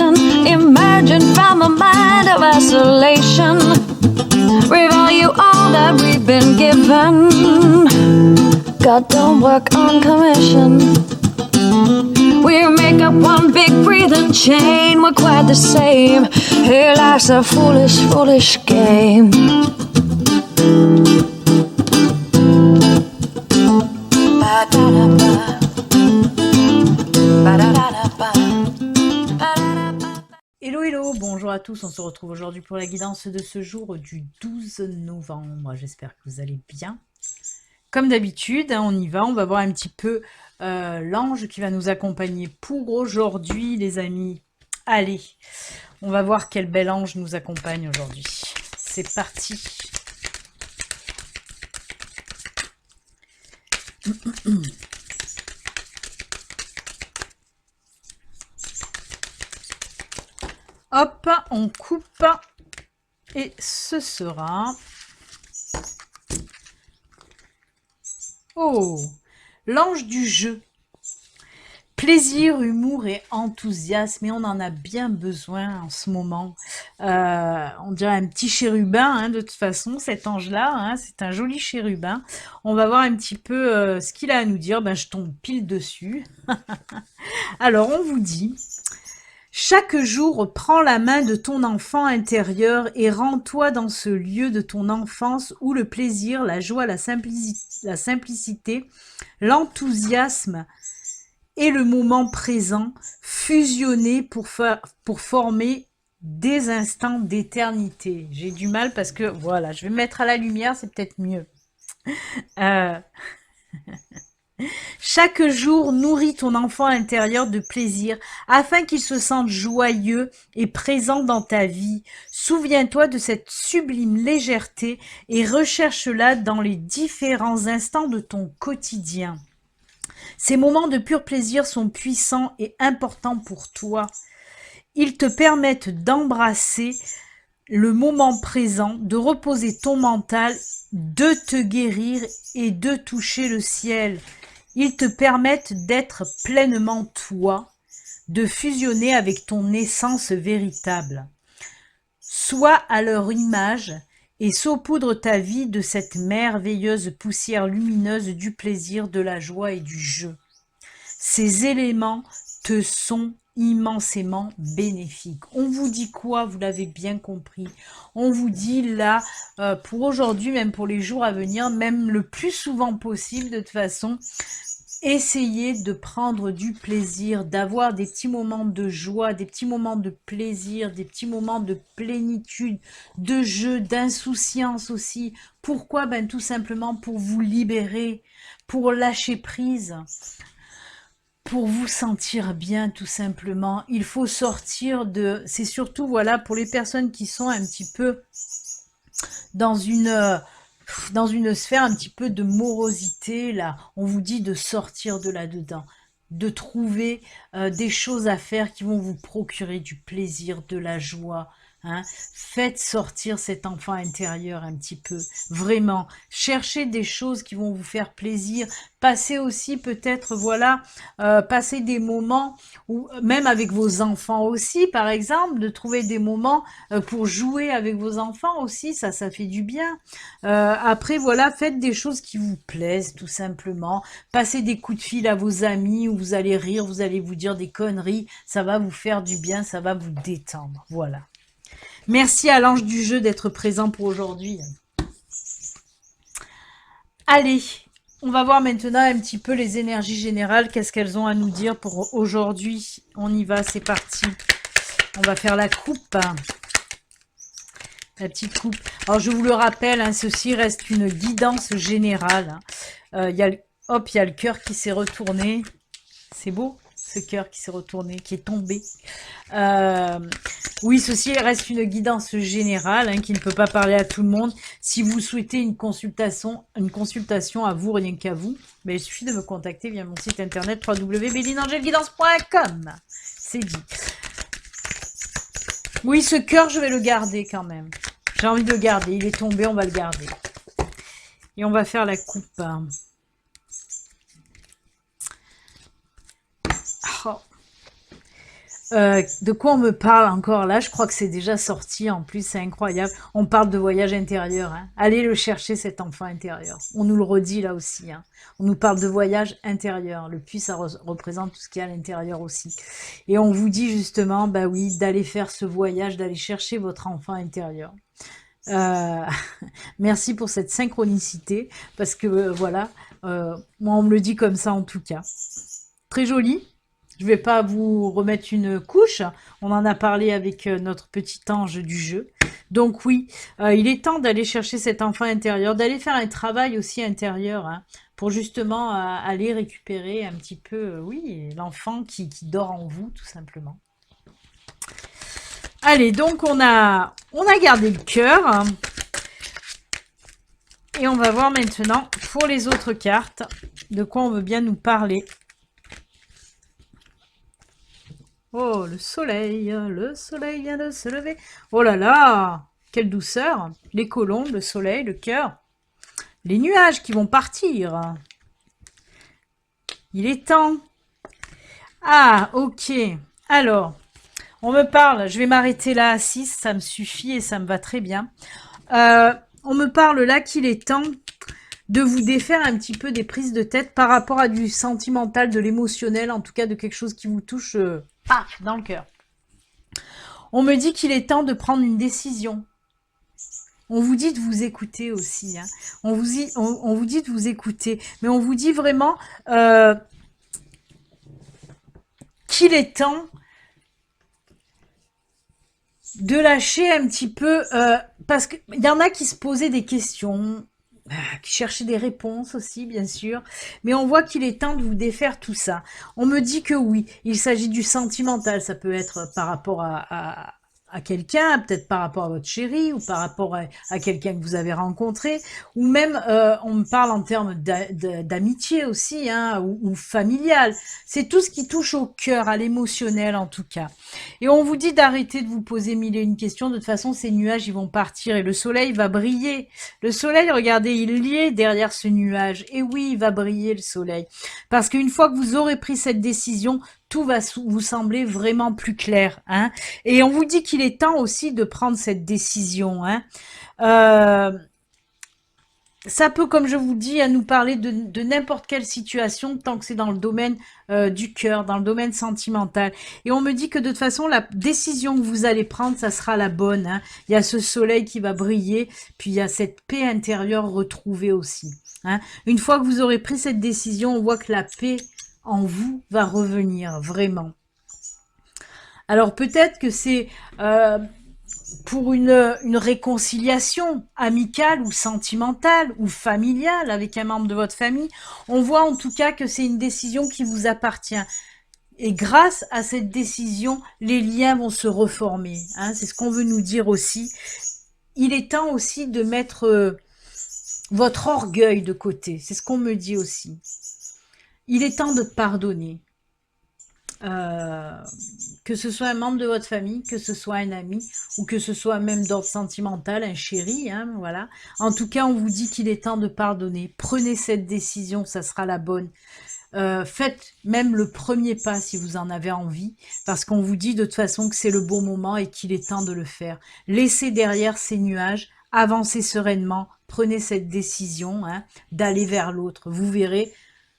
sensation emerging from a mind of isolation. We value all that we've been given. God don't work on commission. We make up one big breathing chain. We're quite the same. Here life's a foolish, foolish game. Hello hello, bonjour à tous, on se retrouve aujourd'hui pour la guidance de ce jour du 12 novembre, j'espère que vous allez bien. Comme d'habitude, on y va, on va voir un petit peu l'ange qui va nous accompagner pour aujourd'hui les amis. Allez, on va voir quel bel ange nous accompagne aujourd'hui. C'est parti. Hop, on coupe et ce sera... Oh, l'ange du jeu. Plaisir, humour et enthousiasme, et on en a bien besoin en ce moment. On dirait un petit chérubin, hein, de toute façon, cet ange-là, hein, c'est un joli chérubin. On va voir un petit peu ce qu'il a à nous dire. Ben, je tombe pile dessus. Alors, on vous dit... Chaque jour, prends la main de ton enfant intérieur et rends-toi dans ce lieu de ton enfance où le plaisir, la joie, la simplicité, l'enthousiasme et le moment présent fusionnés pour former des instants d'éternité. J'ai du mal parce que, voilà, je vais me mettre à la lumière, c'est peut-être mieux. Chaque jour, nourris ton enfant intérieur de plaisir afin qu'il se sente joyeux et présent dans ta vie. Souviens-toi de cette sublime légèreté et recherche-la dans les différents instants de ton quotidien. Ces moments de pur plaisir sont puissants et importants pour toi. Ils te permettent d'embrasser le moment présent, de reposer ton mental, de te guérir et de toucher le ciel. Ils te permettent d'être pleinement toi, de fusionner avec ton essence véritable. Sois à leur image et saupoudre ta vie de cette merveilleuse poussière lumineuse du plaisir, de la joie et du jeu. Ces éléments te sont immensément bénéfiques. On vous dit quoi? Vous l'avez bien compris. On vous dit là, pour aujourd'hui, même pour les jours à venir, même le plus souvent possible de toute façon, essayez de prendre du plaisir, d'avoir des petits moments de joie, des petits moments de plaisir, des petits moments de plénitude, de jeu, d'insouciance aussi. Pourquoi? Ben tout simplement pour vous libérer, pour lâcher prise, pour vous sentir bien tout simplement. Il faut sortir de... C'est surtout, voilà, pour les personnes qui sont un petit peu dans une sphère un petit peu de morosité, là, on vous dit de sortir de là-dedans, de trouver des choses à faire qui vont vous procurer du plaisir, de la joie. Hein. Faites sortir cet enfant intérieur un petit peu, vraiment. Cherchez des choses qui vont vous faire plaisir. Passez aussi peut-être, voilà, passer des moments, où, même avec vos enfants aussi, par exemple, de trouver des moments pour jouer avec vos enfants aussi, ça fait du bien. Après, voilà, faites des choses qui vous plaisent, tout simplement. Passez des coups de fil à vos amis où vous allez rire, vous allez vous dire des conneries, ça va vous faire du bien, ça va vous détendre, voilà. Merci à l'ange du jeu d'être présent pour aujourd'hui. Allez, on va voir maintenant un petit peu les énergies générales, qu'est-ce qu'elles ont à nous dire pour aujourd'hui. On y va, c'est parti. On va faire la coupe. La petite coupe. Alors, je vous le rappelle, hein, ceci reste une guidance générale. Il y a le cœur qui s'est retourné. C'est beau, ce cœur qui s'est retourné, qui est tombé. Oui, ceci reste une guidance générale, hein, qui ne peut pas parler à tout le monde. Si vous souhaitez une consultation à vous, rien qu'à vous, ben, il suffit de me contacter via mon site internet www.belinangelguidance.com. C'est dit. Oui, ce cœur, je vais le garder quand même. J'ai envie de le garder. Il est tombé, on va le garder. Et on va faire la coupe. Oh. De quoi on me parle encore là? Je crois que c'est déjà sorti en plus, c'est incroyable. On parle de voyage intérieur, hein. Allez le chercher, cet enfant intérieur. On nous le redit là aussi, hein. On nous parle de voyage intérieur. Le puits, ça représente tout ce qui est à l'intérieur aussi. Et on vous dit justement, bah oui, d'aller faire ce voyage, d'aller chercher votre enfant intérieur. Euh, Merci pour cette synchronicité, parce que voilà, moi on me le dit comme ça en tout cas. Très joli. Je vais pas vous remettre une couche. On en a parlé avec notre petit ange du jeu. Donc oui, il est temps d'aller chercher cet enfant intérieur, d'aller faire un travail aussi intérieur, hein, pour justement aller récupérer un petit peu, oui, l'enfant qui dort en vous, tout simplement. Allez, donc on a gardé le cœur, hein, et on va voir maintenant pour les autres cartes de quoi on veut bien nous parler. Oh, le soleil vient de se lever. Oh là là, quelle douceur. Les colombes, le soleil, le cœur. Les nuages qui vont partir. Il est temps. Ah, ok. Alors, on me parle, je vais m'arrêter là à 6, ça me suffit et ça me va très bien. On me parle là qu'il est temps de vous défaire un petit peu des prises de tête par rapport à du sentimental, de l'émotionnel, en tout cas de quelque chose qui vous touche dans le cœur. On me dit qu'il est temps de prendre une décision. On vous dit de vous écouter aussi, hein. On vous dit de vous écouter, mais on vous dit vraiment qu'il est temps de lâcher un petit peu, parce qu'il y en a qui se posaient des questions, qui cherchaient des réponses aussi, bien sûr, mais on voit qu'il est temps de vous défaire tout ça. On me dit que oui, il s'agit du sentimental, ça peut être par rapport à quelqu'un, peut-être par rapport à votre chéri, ou par rapport à quelqu'un que vous avez rencontré, ou même on me parle en termes d'amitié aussi, hein, ou familial. C'est tout ce qui touche au cœur, à l'émotionnel en tout cas. Et on vous dit d'arrêter de vous poser mille et une questions. De toute façon, ces nuages, ils vont partir et le soleil va briller. Le soleil, regardez, il y est derrière ce nuage. Et oui, il va briller le soleil. Parce qu'une fois que vous aurez pris cette décision, tout va vous sembler vraiment plus clair, hein. Et on vous dit qu'il est temps aussi de prendre cette décision, hein. Ça peut, comme je vous dis, à nous parler de n'importe quelle situation, tant que c'est dans le domaine du cœur, dans le domaine sentimental. Et on me dit que de toute façon, la décision que vous allez prendre, ça sera la bonne, hein. Il y a ce soleil qui va briller, puis il y a cette paix intérieure retrouvée aussi, hein. Une fois que vous aurez pris cette décision, on voit que la paix en vous va revenir, vraiment. Alors peut-être que c'est pour une réconciliation amicale ou sentimentale ou familiale avec un membre de votre famille. On voit en tout cas que c'est une décision qui vous appartient. Et grâce à cette décision, les liens vont se reformer, hein. C'est ce qu'on veut nous dire aussi. Il est temps aussi de mettre votre orgueil de côté. C'est ce qu'on me dit aussi. Il est temps de pardonner. Que ce soit un membre de votre famille, que ce soit un ami, ou que ce soit même d'ordre sentimental, un chéri, hein, voilà. En tout cas, on vous dit qu'il est temps de pardonner. Prenez cette décision, ça sera la bonne. Faites même le premier pas si vous en avez envie, parce qu'on vous dit de toute façon que c'est le bon moment et qu'il est temps de le faire. Laissez derrière ces nuages, avancez sereinement, prenez cette décision, hein, d'aller vers l'autre. Vous verrez,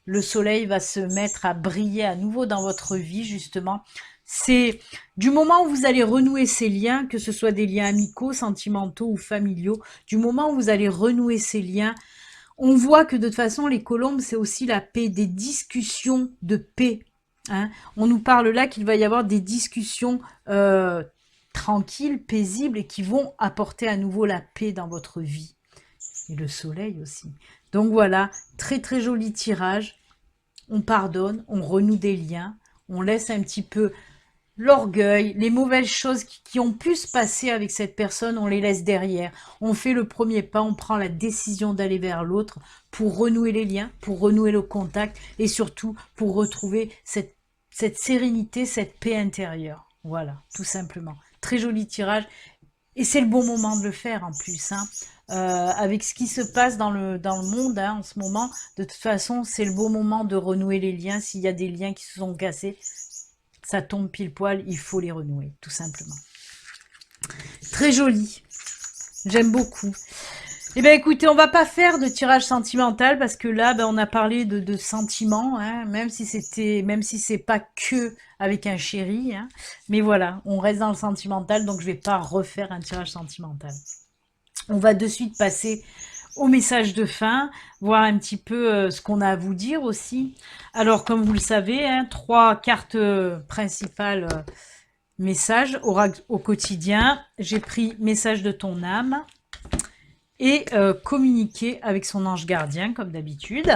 le soleil va se mettre à briller à nouveau dans votre vie, justement. C'est du moment où vous allez renouer ces liens, que ce soit des liens amicaux, sentimentaux ou familiaux, du moment où vous allez renouer ces liens, on voit que de toute façon, les colombes, c'est aussi la paix, des discussions de paix, hein. On nous parle là qu'il va y avoir des discussions tranquilles, paisibles, et qui vont apporter à nouveau la paix dans votre vie. Et le soleil aussi. Donc voilà, très très joli tirage. On pardonne, on renoue des liens, on laisse un petit peu l'orgueil, les mauvaises choses qui ont pu se passer avec cette personne, on les laisse derrière. On fait le premier pas, on prend la décision d'aller vers l'autre pour renouer les liens, pour renouer le contact et surtout pour retrouver cette sérénité, cette paix intérieure. Voilà, tout simplement. Très joli tirage. Et c'est le bon moment de le faire en plus, hein. Avec ce qui se passe dans le monde, hein, en ce moment, de toute façon, c'est le bon moment de renouer les liens. S'il y a des liens qui se sont cassés, ça tombe pile poil, il faut les renouer, tout simplement. Très joli. J'aime beaucoup. Eh bien, écoutez, on va pas faire de tirage sentimental parce que là, ben, on a parlé de sentiments, hein, même si c'est pas que avec un chéri, hein. Mais voilà, on reste dans le sentimental, donc je vais pas refaire un tirage sentimental. On va de suite passer au message de fin, voir un petit peu ce qu'on a à vous dire aussi. Alors, comme vous le savez, hein, 3 cartes principales messages au quotidien. J'ai pris message de ton âme et communiquer avec son ange gardien, comme d'habitude.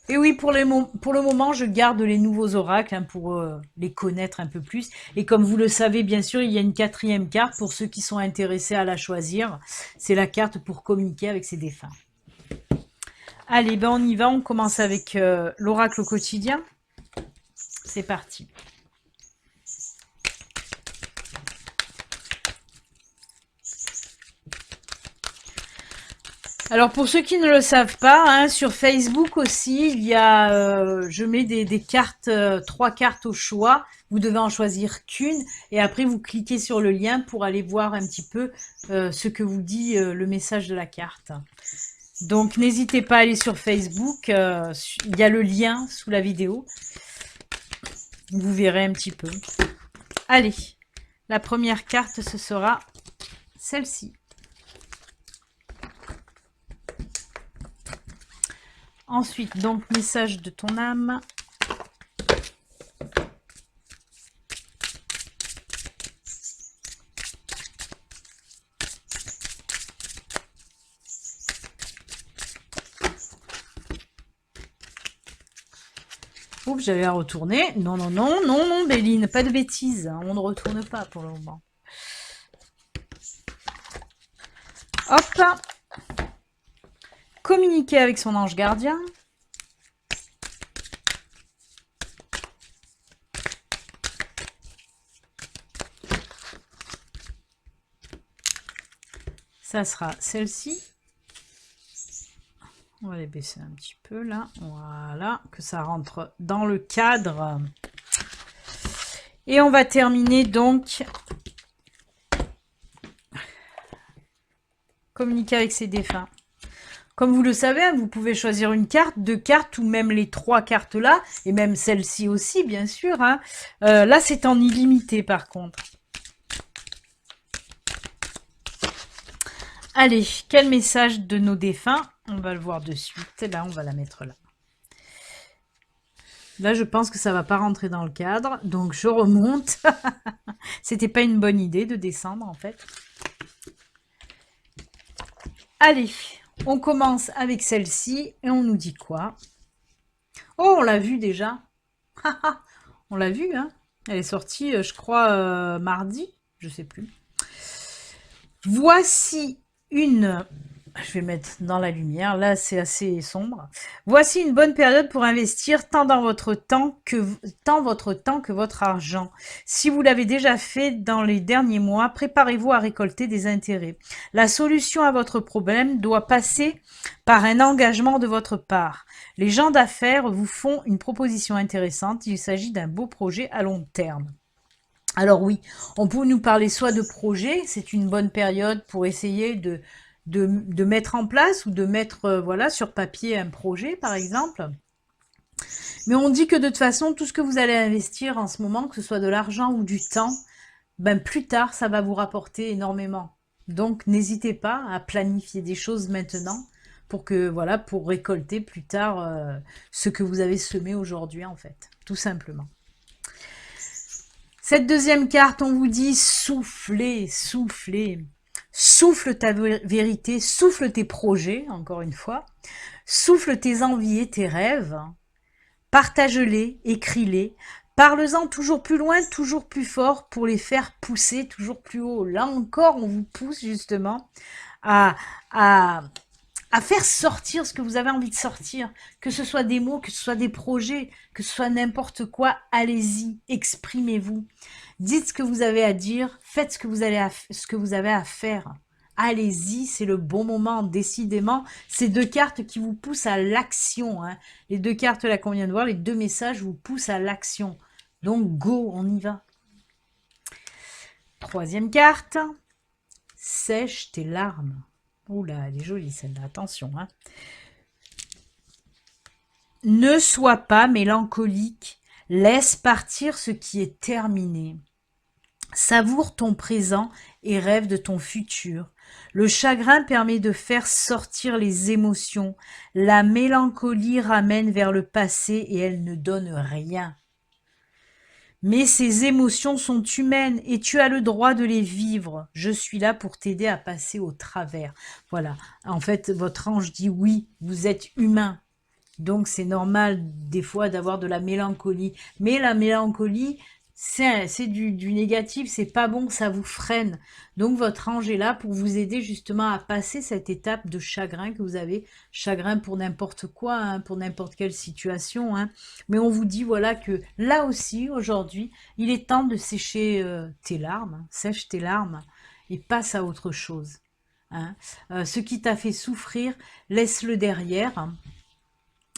Et oui, pour le moment, je garde les nouveaux oracles hein, pour les connaître un peu plus. Et comme vous le savez, bien sûr, il y a une 4e carte pour ceux qui sont intéressés à la choisir. C'est la carte pour communiquer avec ses défunts. Allez, ben on y va. On commence avec l'oracle au quotidien. C'est parti. Alors pour ceux qui ne le savent pas, hein, sur Facebook aussi, il y a, je mets des cartes, 3 cartes au choix. Vous devez en choisir qu'une et après vous cliquez sur le lien pour aller voir un petit peu ce que vous dit le message de la carte. Donc n'hésitez pas à aller sur Facebook, il y a le lien sous la vidéo. Vous verrez un petit peu. Allez, la première carte ce sera celle-ci. Ensuite, donc, message de ton âme. Oups, j'avais à retourner. Non, non, non, non, non, Béline, pas de bêtises. On ne retourne pas pour le moment. Hop. Communiquer avec son ange gardien. Ça sera celle-ci. On va les baisser un petit peu là. Voilà, que ça rentre dans le cadre. Et on va terminer donc. Communiquer avec ses défunts. Comme vous le savez, vous pouvez choisir une carte, 2 cartes ou même les 3 cartes là, et même celle-ci aussi, bien sûr. Hein. Là, c'est en illimité par contre. Allez, quel message de nos défunts? On va le voir de suite. Et là, on va la mettre là. Là, je pense que ça va pas rentrer dans le cadre, donc je remonte. C'était pas une bonne idée de descendre en fait. Allez. On commence avec celle-ci et on nous dit quoi? Oh, on l'a vu déjà. On l'a vu, hein? Elle est sortie, je crois, mardi. Je sais plus. Voici une... Je vais mettre dans la lumière. Là, c'est assez sombre. Voici une bonne période pour investir tant votre temps que votre argent. Si vous l'avez déjà fait dans les derniers mois, préparez-vous à récolter des intérêts. La solution à votre problème doit passer par un engagement de votre part. Les gens d'affaires vous font une proposition intéressante. Il s'agit d'un beau projet à long terme. Alors oui, on peut nous parler soit de projet, c'est une bonne période pour essayer de mettre en place ou de mettre voilà, sur papier un projet, par exemple. Mais on dit que de toute façon, tout ce que vous allez investir en ce moment, que ce soit de l'argent ou du temps, ben plus tard, ça va vous rapporter énormément. Donc, n'hésitez pas à planifier des choses maintenant pour que voilà, pour récolter plus tard ce que vous avez semé aujourd'hui, en fait, tout simplement. Cette deuxième carte, on vous dit soufflez, soufflez. Souffle ta vérité, souffle tes projets, encore une fois. Souffle tes envies et tes rêves. Partage-les, écris-les. Parle-en toujours plus loin, toujours plus fort pour les faire pousser toujours plus haut. Là encore, on vous pousse justement à faire sortir ce que vous avez envie de sortir. Que ce soit des mots, que ce soit des projets, que ce soit n'importe quoi, allez-y, exprimez-vous. Dites ce que vous avez à dire, faites ce que vous avez à faire. Allez-y, c'est le bon moment, décidément. Ces 2 cartes qui vous poussent à l'action. Hein. Les 2 cartes là qu'on vient de voir, les 2 messages vous poussent à l'action. Donc, go, on y va. Troisième carte. Sèche tes larmes. Oula, elle est jolie celle-là, attention. Hein. Ne sois pas mélancolique. Laisse partir ce qui est terminé. Savoure ton présent et rêve de ton futur. Le chagrin permet de faire sortir les émotions. La mélancolie ramène vers le passé et elle ne donne rien. Mais ces émotions sont humaines et tu as le droit de les vivre. Je suis là pour t'aider à passer au travers. Voilà. En fait, votre ange dit oui, vous êtes humain. Donc c'est normal des fois d'avoir de la mélancolie. Mais la mélancolie, c'est du négatif, c'est pas bon, ça vous freine. Donc votre ange est là pour vous aider justement à passer cette étape de chagrin que vous avez. Chagrin pour n'importe quoi, hein, pour n'importe quelle situation. Hein. Mais on vous dit voilà que là aussi, aujourd'hui, il est temps de sécher tes larmes. Hein. Sèche tes larmes et passe à autre chose. Hein. Ce qui t'a fait souffrir, laisse-le derrière. Hein.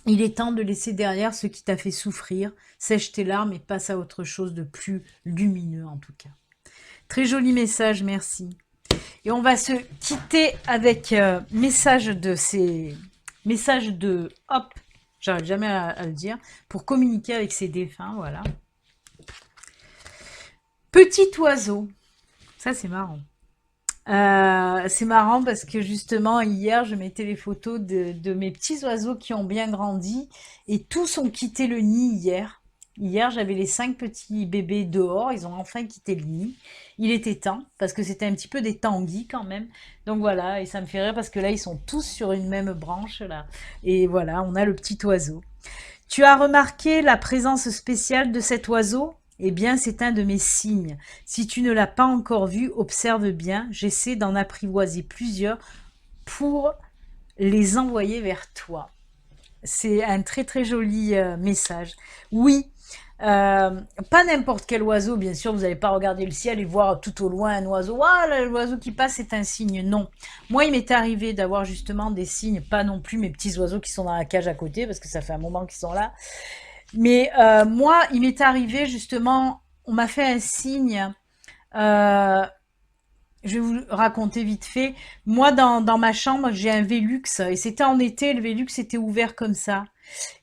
Il est temps de laisser derrière ce qui t'a fait souffrir, sèche tes larmes et passe à autre chose de plus lumineux en tout cas. Très joli message, merci. Et on va se quitter avec message de hop, j'arrive jamais à le dire, pour communiquer avec ses défunts, voilà. Petit oiseau, ça c'est marrant. C'est marrant parce que justement hier je mettais les photos de mes petits oiseaux qui ont bien grandi et tous ont quitté le nid hier. Hier j'avais les 5 petits bébés dehors, ils ont enfin quitté le nid. Il était temps parce que c'était un petit peu des tanguis quand même. Donc voilà, et ça me fait rire parce que là ils sont tous sur une même branche là. Et voilà, on a le petit oiseau. Tu as remarqué la présence spéciale de cet oiseau ? Eh bien, c'est un de mes signes. Si tu ne l'as pas encore vu, observe bien. J'essaie d'en apprivoiser plusieurs pour les envoyer vers toi. C'est un très très joli message. Oui, pas n'importe quel oiseau, bien sûr, vous n'allez pas regarder le ciel et voir tout au loin un oiseau. Ah, l'oiseau qui passe, c'est un signe. Non. Moi, il m'est arrivé d'avoir justement des signes, pas non plus mes petits oiseaux qui sont dans la cage à côté, parce que ça fait un moment qu'ils sont là. Mais moi, il m'est arrivé justement, on m'a fait un signe, euh, je vais vous raconter vite fait. Moi, dans ma chambre, j'ai un Velux, et c'était en été, le Velux était ouvert comme ça.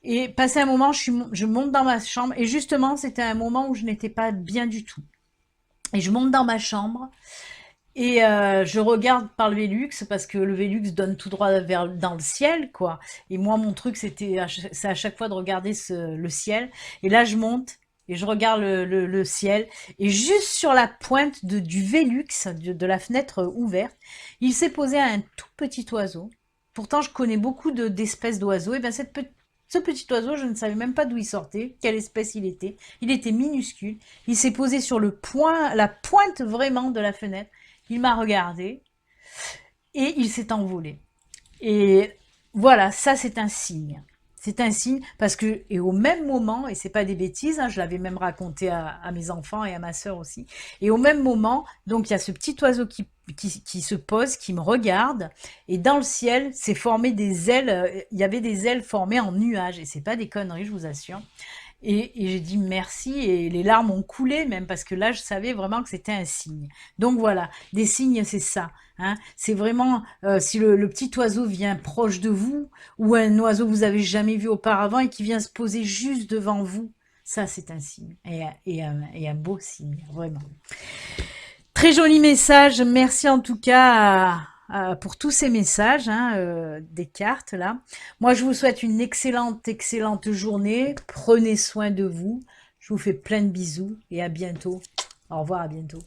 Et passé un moment, je monte dans ma chambre, et justement, c'était un moment où je n'étais pas bien du tout. Et je monte dans ma chambre, et je regarde par le Velux parce que le Velux donne tout droit dans le ciel, quoi. Et moi, mon truc, c'est à chaque fois de regarder le ciel. Et là, je monte et je regarde le ciel. Et juste sur la pointe du Velux, de la fenêtre ouverte, il s'est posé un tout petit oiseau. Pourtant, je connais beaucoup d'espèces d'oiseaux. Et bien, ce petit oiseau, je ne savais même pas d'où il sortait, quelle espèce il était. Il était minuscule. Il s'est posé sur la pointe vraiment de la fenêtre. Il m'a regardé et il s'est envolé. Et voilà, ça c'est un signe. C'est un signe parce que, et au même moment, et c'est pas des bêtises, hein, je l'avais même raconté à mes enfants et à ma sœur aussi, et au même moment, donc il y a ce petit oiseau qui se pose, qui me regarde, et dans le ciel, c'est formé des ailes, il y avait des ailes formées en nuages, et c'est pas des conneries, je vous assure. Et j'ai dit merci et les larmes ont coulé même parce que là je savais vraiment que c'était un signe. Donc voilà, des signes c'est ça. Hein. C'est vraiment si le petit oiseau vient proche de vous ou un oiseau que vous avez jamais vu auparavant et qui vient se poser juste devant vous, ça c'est un signe et un beau signe, vraiment. Très joli message, merci en tout cas pour tous ces messages, hein, des cartes là. Moi, je vous souhaite une excellente journée. Prenez soin de vous. Je vous fais plein de bisous et à bientôt. Au revoir, à bientôt.